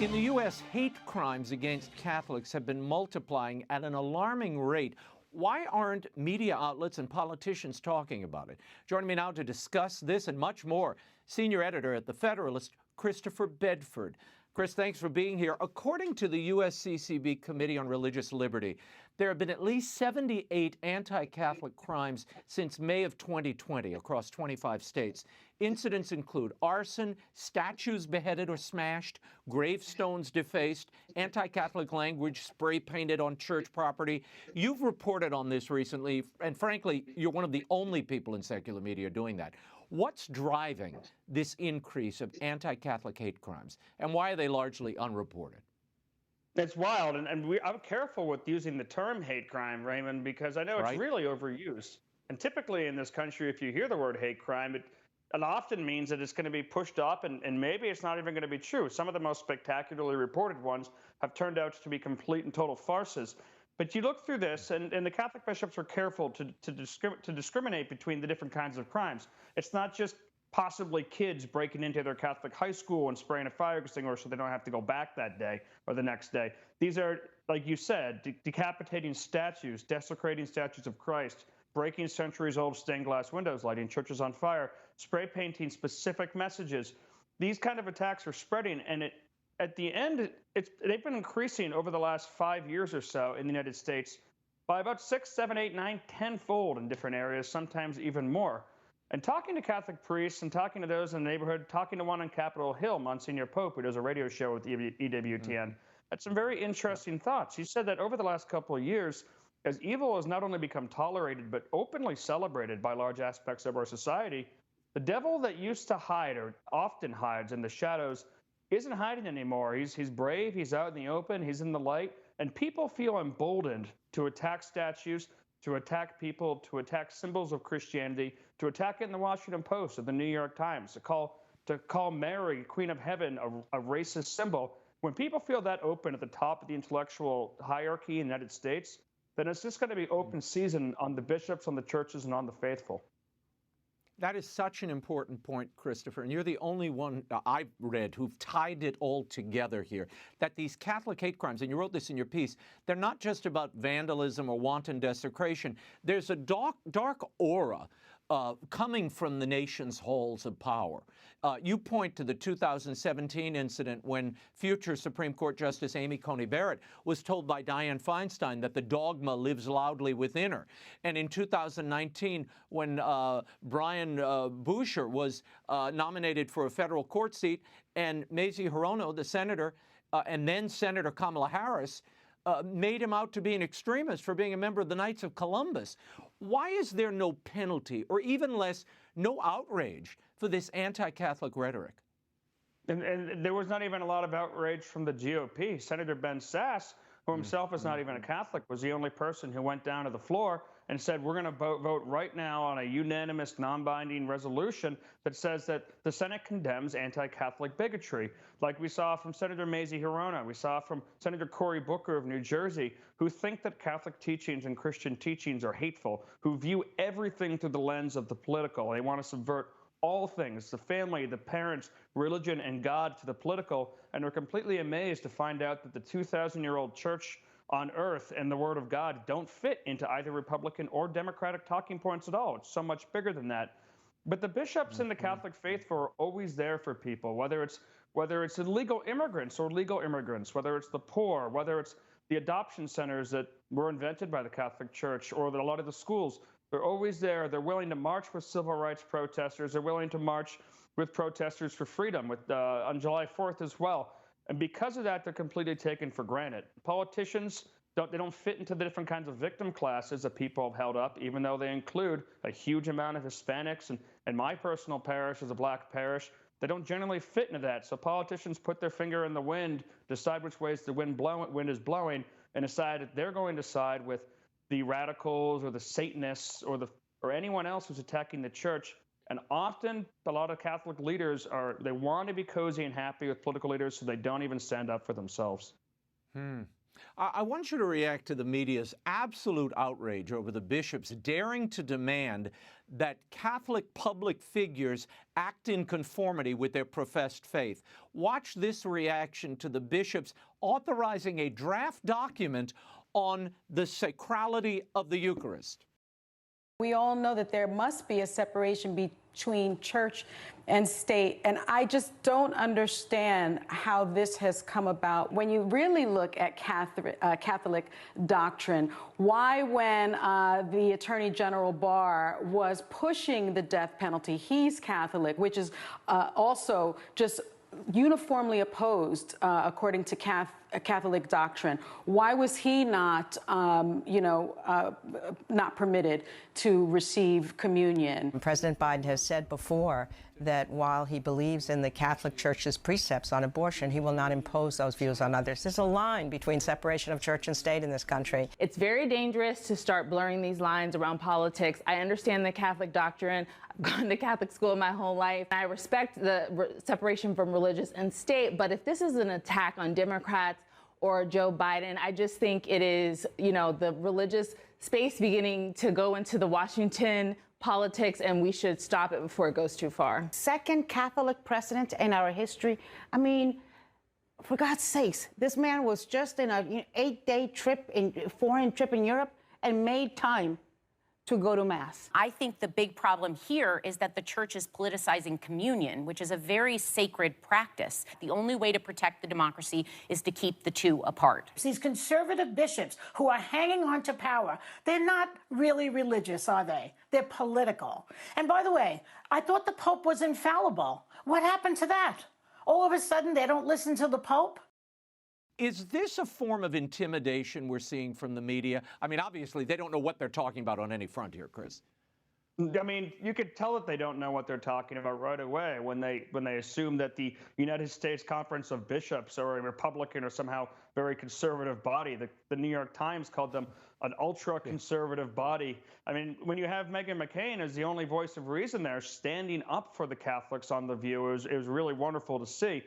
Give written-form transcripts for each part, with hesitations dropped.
In the U.S., hate crimes against Catholics have been multiplying at an alarming rate. Why aren't media outlets and politicians talking about it? Joining me now to discuss this and much more, senior editor at the Federalist, Christopher Bedford. Chris, thanks for being here. According to the USCCB Committee on Religious Liberty, there have been at least 78 anti-Catholic crimes since May of 2020 across 25 states. Incidents include arson, statues beheaded or smashed, gravestones defaced, anti-Catholic language spray painted on church property. You've reported on this recently, and frankly, you're one of the only people in secular media doing that. What's driving this increase of anti-Catholic hate crimes, and why are they largely unreported? It's wild, and I'm careful with using the term hate crime, Raymond, because I know it's really overused. And typically in this country, if you hear the word hate crime, it often means that it's going to be pushed up, and maybe it's not even going to be true. Some of the most spectacularly reported ones have turned out to be complete and total farces. But you look through this, and the Catholic bishops are careful to discriminate between the different kinds of crimes. It's not just possibly kids breaking into their Catholic high school and spraying a fire extinguisher so they don't have to go back that day or the next day. These are, like you said, decapitating statues, desecrating statues of Christ, breaking centuries-old stained glass windows, lighting churches on fire, spray painting specific messages. These kind of attacks are spreading, and at the end, they've been increasing over the last 5 years or so in the United States by about 6, 7, 8, 9, 10-fold in different areas, sometimes even more. And talking to Catholic priests and talking to those in the neighborhood, talking to one on Capitol Hill, Monsignor Pope, who does a radio show with EWTN, had some very interesting thoughts. He said that over the last couple of years, as evil has not only become tolerated, but openly celebrated by large aspects of our society, the devil that used to hide or often hides in the shadows isn't hiding anymore. He's brave, he's out in the open, he's in the light, and people feel emboldened to attack statues, to attack people, to attack symbols of Christianity, to attack it in the Washington Post or the New York Times, to call Mary, Queen of Heaven, a racist symbol. When people feel that open at the top of the intellectual hierarchy in the United States, then it's just going to be open season on the bishops, on the churches, and on the faithful. That is such an important point, Christopher, and you're the only one I've read who've tied it all together here, that these Catholic hate crimes, and you wrote this in your piece, they're not just about vandalism or wanton desecration. There's a dark aura coming from the nation's halls of power. You point to the 2017 incident when future Supreme Court Justice Amy Coney Barrett was told by Dianne Feinstein that the dogma lives loudly within her. And in 2019, when Brian Boucher was nominated for a federal court seat, and Mazie Hirono, the senator, and then Senator Kamala Harris, made him out to be an extremist for being a member of the Knights of Columbus. Why is there no penalty, or even less, no outrage for this anti-Catholic rhetoric? And there was not even a lot of outrage from the GOP. Senator Ben Sasse, who himself is not even a Catholic, was the only person who went down to the floor and said, we're going to vote right now on a unanimous, non-binding resolution that says that the Senate condemns anti-Catholic bigotry, like we saw from Senator Mazie Hirono. We saw from Senator Cory Booker of New Jersey, who think that Catholic teachings and Christian teachings are hateful, who view everything through the lens of the political. They want to subvert all things, the family, the parents, religion, and God to the political, and are completely amazed to find out that the 2,000-year-old church on earth and the Word of God don't fit into either Republican or Democratic talking points at all. It's so much bigger than that. But the bishops in the Catholic faithful are always there for people, whether it's illegal immigrants or legal immigrants, whether it's the poor, whether it's the adoption centers that were invented by the Catholic Church, or a lot of the schools. They're always there. They're willing to march with civil rights protesters. They're willing to march with protesters for freedom on July 4th as well. And because of that, they're completely taken for granted. Politicians, they don't fit into the different kinds of victim classes that people have held up, even though they include a huge amount of Hispanics. And my personal parish is a black parish. They don't generally fit into that. So politicians put their finger in the wind, decide which ways the wind is blowing, and decide that they're going to side with the radicals or the Satanists or anyone else who's attacking the church. And often, a lot of Catholic leaders they want to be cozy and happy with political leaders, so they don't even stand up for themselves. I want you to react to the media's absolute outrage over the bishops daring to demand that Catholic public figures act in conformity with their professed faith. Watch this reaction to the bishops authorizing a draft document on the sacrality of the Eucharist. We all know that there must be a separation between church and state, and I just don't understand how this has come about. When you really look at Catholic doctrine, why when the Attorney General Barr was pushing the death penalty, he's Catholic, which is also just uniformly opposed, according to Catholic doctrine. Why was he not, not permitted to receive communion? President Biden has said before that while he believes in the Catholic Church's precepts on abortion, he will not impose those views on others. There's a line between separation of church and state in this country. It's very dangerous to start blurring these lines around politics. I understand the Catholic doctrine. I've gone to Catholic school my whole life. I respect the separation from religious and state, but if this is an attack on Democrats or Joe Biden, I just think it is, the religious space beginning to go into the Washington politics, and we should stop it before it goes too far. Second Catholic precedent in our history. I mean, for God's sakes, this man was just in an 8-day foreign trip in Europe and made time to go to Mass. I think the big problem here is that the church is politicizing communion, which is a very sacred practice. The only way to protect the democracy is to keep the two apart. These conservative bishops who are hanging on to power, they're not really religious, are they? They're political. And by the way, I thought the Pope was infallible. What happened to that? All of a sudden, they don't listen to the Pope? Is this a form of intimidation we're seeing from the media? I mean, obviously, they don't know what they're talking about on any front here, Chris. I mean, you could tell that they don't know what they're talking about right away when they assume that the United States Conference of Bishops are a Republican or somehow very conservative body. The New York Times called them an ultra-conservative body. I mean, when you have Meghan McCain as the only voice of reason there, standing up for the Catholics on The View, it was really wonderful to see.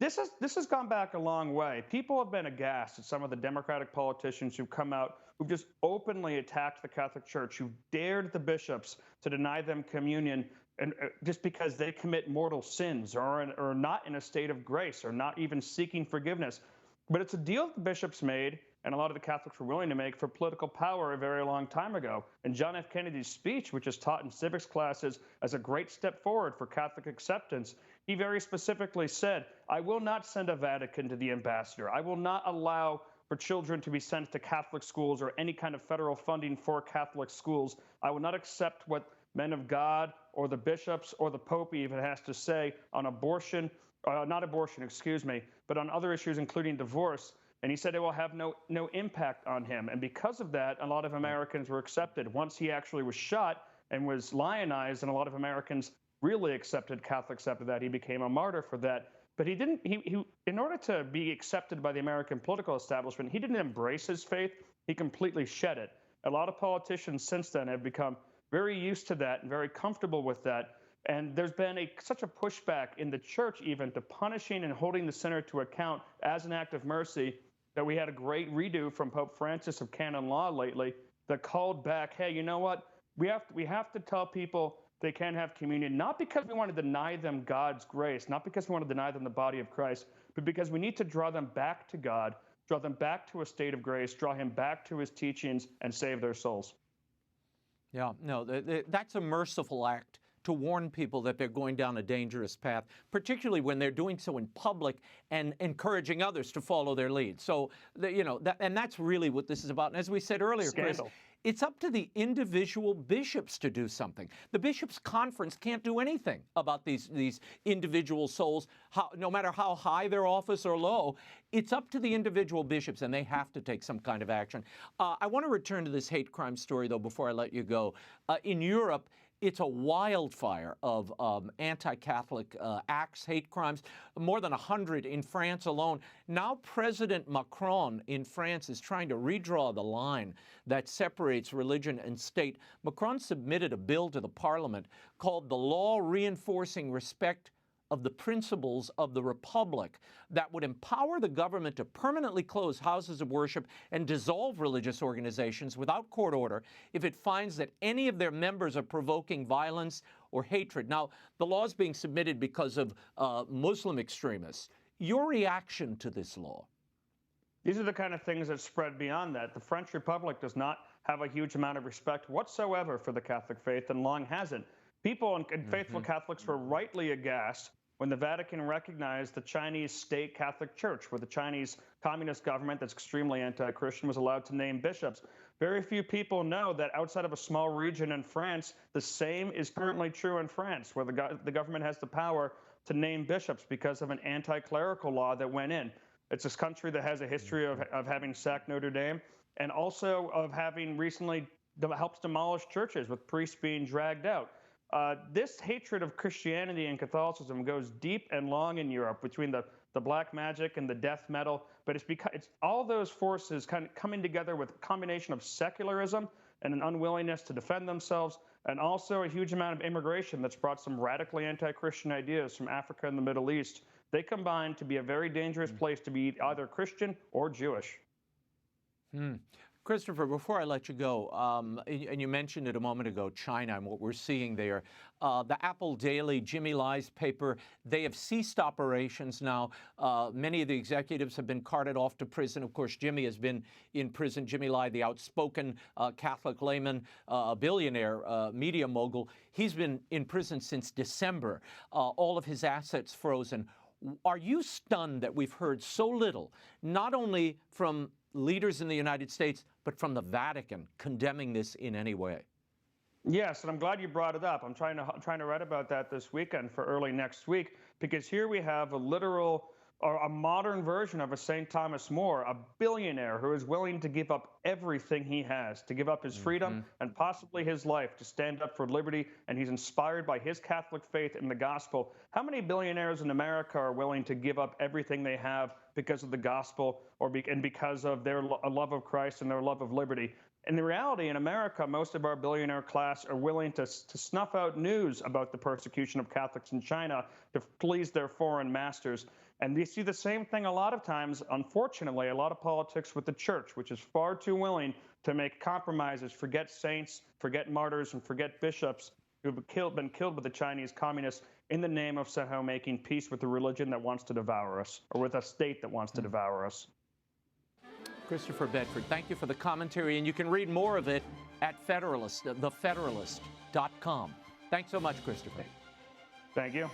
This has gone back a long way. People have been aghast at some of the Democratic politicians who've come out, who've just openly attacked the Catholic Church, who dared the bishops to deny them communion, and just because they commit mortal sins or are not in a state of grace or not even seeking forgiveness. But it's a deal the bishops made, and a lot of the Catholics were willing to make, for political power a very long time ago. And John F. Kennedy's speech, which is taught in civics classes as a great step forward for Catholic acceptance, he very specifically said, I will not send a Vatican to the ambassador. I will not allow for children to be sent to Catholic schools or any kind of federal funding for Catholic schools. I will not accept what men of God or the bishops or the Pope even has to say on abortion, not abortion, excuse me, but on other issues, including divorce. And he said it will have no impact on him. And because of that, a lot of Americans were accepted. Once he actually was shot and was lionized, and a lot of Americans really accepted Catholics after that, he became a martyr for that. But he didn't, in order to be accepted by the American political establishment, he didn't embrace his faith, he completely shed it. A lot of politicians since then have become very used to that and very comfortable with that. And there's been such a pushback in the church even to punishing and holding the sinner to account as an act of mercy, that we had a great redo from Pope Francis of canon law lately that called back, hey, you know what? We have to tell people they can have communion, not because we want to deny them God's grace, not because we want to deny them the body of Christ, but because we need to draw them back to God, draw them back to a state of grace, draw him back to his teachings, and save their souls. Yeah, no, that's a merciful act to warn people that they're going down a dangerous path, particularly when they're doing so in public and encouraging others to follow their lead. So, and that's really what this is about. And as we said earlier, Scandal. Chris, it's up to the individual bishops to do something. The bishops' conference can't do anything about these individual souls, no matter how high their office or low. It's up to the individual bishops, and they have to take some kind of action. I want to return to this hate crime story, though, before I let you go. In Europe, it's a wildfire of anti-Catholic acts, hate crimes, more than 100 in France alone. Now President Macron in France is trying to redraw the line that separates religion and state. Macron submitted a bill to the parliament called the Law Reinforcing Respect of the principles of the Republic that would empower the government to permanently close houses of worship and dissolve religious organizations without court order if it finds that any of their members are provoking violence or hatred. Now, the law is being submitted because of Muslim extremists. Your reaction to this law? These are the kind of things that spread beyond that. The French Republic does not have a huge amount of respect whatsoever for the Catholic faith and long hasn't. People and faithful Catholics were rightly aghast when the Vatican recognized the Chinese state Catholic Church, where the Chinese communist government that's extremely anti-Christian was allowed to name bishops. Very few people know that outside of a small region in France, the same is currently true in France, where the government has the power to name bishops because of an anti-clerical law that went in. It's this country that has a history of having sacked Notre Dame and also of having recently helped demolish churches with priests being dragged out. This hatred of Christianity and Catholicism goes deep and long in Europe between the black magic and the death metal, but it's all those forces kind of coming together with a combination of secularism and an unwillingness to defend themselves, and also a huge amount of immigration that's brought some radically anti-Christian ideas from Africa and the Middle East. They combine to be a very dangerous place to be either Christian or Jewish. Christopher, before I let you go, and you mentioned it a moment ago, China and what we're seeing there. The Apple Daily, Jimmy Lai's paper, they have ceased operations now. Many of the executives have been carted off to prison. Of course, Jimmy has been in prison. Jimmy Lai, the outspoken Catholic layman, a billionaire media mogul, he's been in prison since December. All of his assets frozen. Are you stunned that we've heard so little, not only from leaders in the United States, but from the Vatican condemning this in any way? Yes, and I'm glad you brought it up. I'm trying to write about that this weekend for early next week, because here we have a literal or a modern version of a St. Thomas More, a billionaire who is willing to give up everything he has, to give up his freedom and possibly his life to stand up for liberty, and he's inspired by his Catholic faith and the gospel. How many billionaires in America are willing to give up everything they have because of the gospel and because of their love of Christ and their love of liberty? In the reality, in America, most of our billionaire class are willing to snuff out news about the persecution of Catholics in China to please their foreign masters. And we see the same thing a lot of times, unfortunately, a lot of politics with the church, which is far too willing to make compromises, forget saints, forget martyrs, and forget bishops who have been killed by the Chinese communists in the name of somehow making peace with a religion that wants to devour us, or with a state that wants to devour us. Christopher Bedford, thank you for the commentary, and you can read more of it at Federalist, thefederalist.com. Thanks so much, Christopher. Thank you.